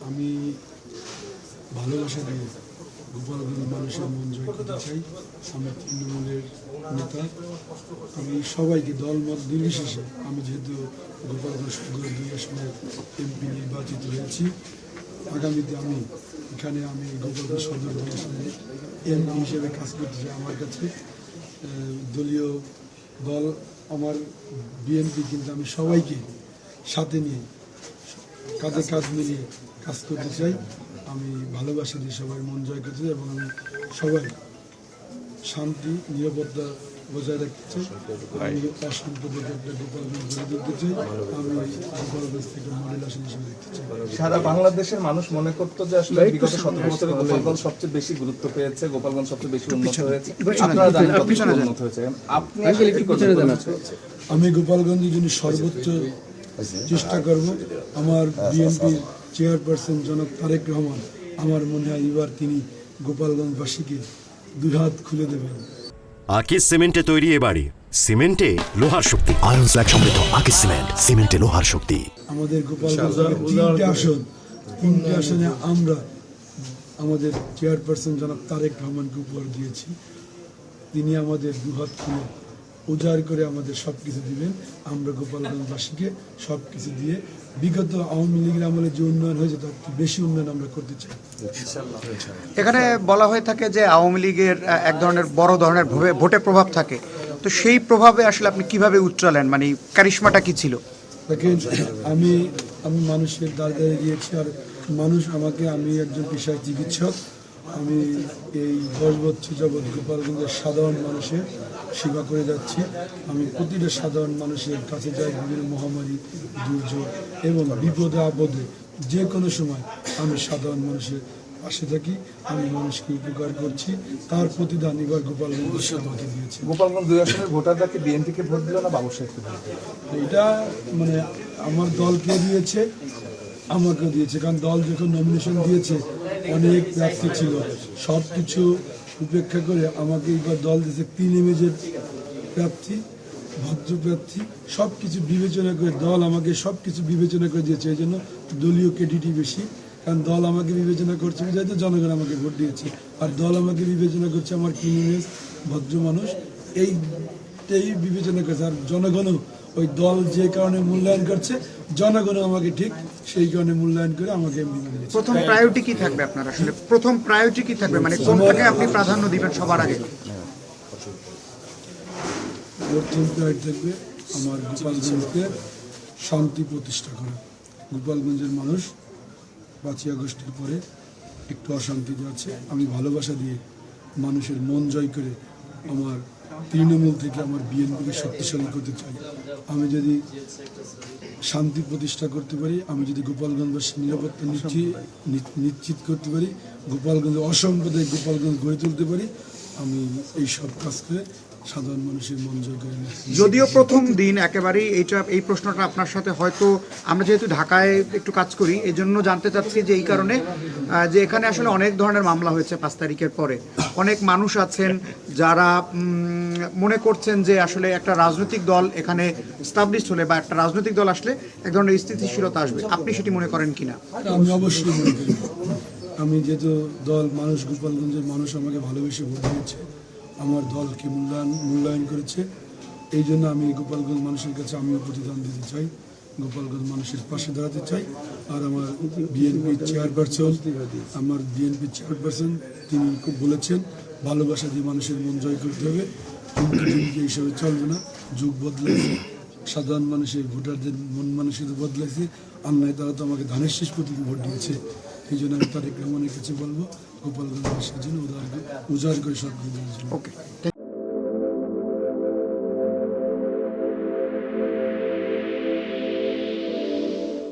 আমি ভালোবাসা দিয়ে গোপালগঞ্জ মানুষের মন জয় করতে চাই। আমি তৃণমূলের নেতা। আমি সবাইকে দলমত নির্বিশেষে, আমি যেহেতু গোপালগঞ্জ সদর 2 আসনের এমপি নির্বাচিত হয়েছি, আগামীতে আমি গোপালগঞ্জ সদর 2 আসনে এমপি হিসেবে কাজ করতে চাই। আমার কাছে দলীয় দল আমার বিএনপি, কিন্তু আমি সবাইকে সাথে নিয়ে কাঁধে কাঁধ মিলিয়ে কাজ করতে চাই। আমি ভালোবাসি দিয়ে সবাই মন জয় করতে চাই এবং আমি সবাই শান্তি নিরাপত্তা বজায় রাখতে চাই। আমি অসাম্প্রদায়িক একটা গোপালগঞ্জ গড়ে তুলতে চাই। আমি গোপালগঞ্জ থেকে মডেল আসন হিসেবে দেখতে চাই। সারা বাংলাদেশের মানুষ মনে করতো যে আসলে বিগত 17 বছরে গোপালগঞ্জ সবচেয়ে বেশি গুরুত্ব পেয়েছে, গোপালগঞ্জ সবচেয়ে বেশি উন্নত হয়েছে। আপনারা জানেন কতটুকু উন্নত হয়েছে, আপনি আসলে কি করতে জানাচ্ছেন? আমি গোপালগঞ্জের জন্য সর্বোচ্চ চেষ্টা করব। আমার বিএনপির চেয়ারপারসন জনাব তারেক রহমান, আমার মনে হয় এবার তিনি গোপালগঞ্জবাসীকে 2 হাত খুলে দেবেন। আকিস সিমেন্টে তৈরি এ বাড়ি, সিমেন্টে লোহার শক্তি। আয়রন স্ল্যাগ সমৃদ্ধ আকিস সিমেন্ট, সিমেন্টে লোহার শক্তি। আমাদের গোপালগঞ্জের 3টে আসনে আমরা আমাদের চেয়ারপারসন জনাব তারেক রহমানকে উপহার দিয়েছি। তিনি আমাদের 2 হাত খুলে উজাড় করে আমাদের সব কিছু দিবেন। আমরা গোপালগঞ্জবাসীকে সব কিছু দিয়ে বিগত আওয়ামী লীগের আমলে যে উন্নয়ন হয়েছে তার বেশি উন্নয়ন আমরা করতে চাই। এখানে বলা হয়ে থাকে যে আওয়ামী লীগের এক ধরনের বড় ধরনের ভোটে প্রভাব থাকে, তো সেই প্রভাবে আসলে আপনি কিভাবে উতরালেন, মানে কারিশমাটা কি ছিল? দেখেন, আমি মানুষের দ্বারে গিয়েছি, আর মানুষ আমাকে, আমি একজন পেশায় চিকিৎসক। আমি এই 10 বছর যাবৎ গোপালগঞ্জের সাধারণ মানুষের সেবা করে যাচ্ছি। আমি প্রতিটা সাধারণ মানুষের কাছে যাই, বিভিন্ন মহামারী, দুর্যোগ এবং বিপদে আপদে যে কোনো সময় আমি সাধারণ মানুষের পাশে থাকি। আমি মানুষকে উপকার করছি, তার প্রতিদান এবার গোপালগঞ্জ আমাকে দিয়েছে। গোপালগঞ্জ 2 আসনের ভোটাররা কি বিএনপিকে ভোট দিল না বাবু সাহেবকে ভোট দিল? এটা মানে আমার দলকে দিয়েছে, আমাকেও দিয়েছে। কারণ দল যখন নমিনেশন দিয়েছে অনেক প্রার্থী ছিল, সব কিছু উপেক্ষা করে আমাকে এবার দল দিয়েছে 3 ইমেজের প্রার্থী, ভদ্র প্রার্থী। সব কিছু বিবেচনা করে দল আমাকে সব কিছু বিবেচনা করে দিয়েছে। এই জন্য দলীয় ক্রেডিটই বেশি, কারণ দল আমাকে বিবেচনা করছে, যেহেতু জনগণ আমাকে ভোট দিয়েছে। আর দল আমাকে বিবেচনা করছে আমার 3 ইমেজ, ভদ্র মানুষ, এইটাই বিবেচনা করছে। আর জনগণও ওই দল যে কারণে মূল্যায়ন করছে, জনগণও আমাকে ঠিক সেই কারণে মূল্যায়ন করে আমাকে এমপি বানিয়েছে। প্রথম প্রায়োরিটি কি থাকবে আপনার, আসলে প্রথম প্রায়োরিটি কি থাকবে, মানে কোনটাকে আপনি প্রাধান্য দিবেন সবার আগে? প্রথম প্রায়োরিটি থাকবে আমার গোপালগঞ্জকে শান্তি প্রতিষ্ঠা করা। গোপালগঞ্জের মানুষ 5ই আগস্টের পরে একটু অশান্তিতে আছে। আমি ভালোবাসা দিয়ে মানুষের মন জয় করে আমার তৃণমূল থেকে আমার বিএনপিকে শক্তিশালী করতে চাই। আমি যদি শান্তি প্রতিষ্ঠা করতে পারি, আমি যদি গোপালগঞ্জবাসীর নিরাপত্তা নিশ্চিত করতে পারি, গোপালগঞ্জে অসাম্প্রদায়িক গোপালগঞ্জ গড়ে তুলতে পারি, আমি এই সব কাজ করে সাধারণ মানুষের মন জয় করে নিচ্ছি। যদিও প্রথম দিন একেবারেই এই প্রশ্নটা আপনার সাথে, হয়তো আমরা যেহেতু ঢাকায় একটু কাজ করি এই জন্য জানতে চাচ্ছি যে এই কারণে যে এখানে আসলে অনেক ধরনের মামলা হয়েছে 5 তারিখের পরে। অনেক মানুষ আছেন যারা মনে করছেন যে আসলে একটা রাজনৈতিক দল এখানে স্টাবলিশড হলে বা একটা রাজনৈতিক দল আসলে এক ধরনের স্থিতিশীলতা আসবে, আপনি সেটি মনে করেন কিনা? আমি অবশ্যই মনে করি। আমি যেহেতু দল মানুষ, গোপালগঞ্জের মানুষ আমাকে ভালোবেসে ভোট দিয়েছে, আমার দলকে মূল্যায়ন করেছে, এই জন্য আমি গোপালগঞ্জ মানুষের কাছে আমিও প্রতিদান দিতে চাই, গোপালগঞ্জ মানুষের পাশে দাঁড়াতে চাই। আর আমার বিএনপির চেয়ারপারসন তিনি খুব বলেছেন ভালোবাসা দিয়ে মানুষের মন জয় করতে হবে, কিন্তু এইসবে চলবে না। যুগ বদলেছে, সাধারণ মানুষের ভোটারদের মন মানসিকতা বদলেছে। আর নয়, তারা তো আমাকে ধানের শেষ প্রতীকে ভোট দিয়েছে। এই জন্য আমি তারেক রহমানের কাছে বলবো গোপালগঞ্জবাসীর জন্য উজাড় করে সব কিছু। ওকে।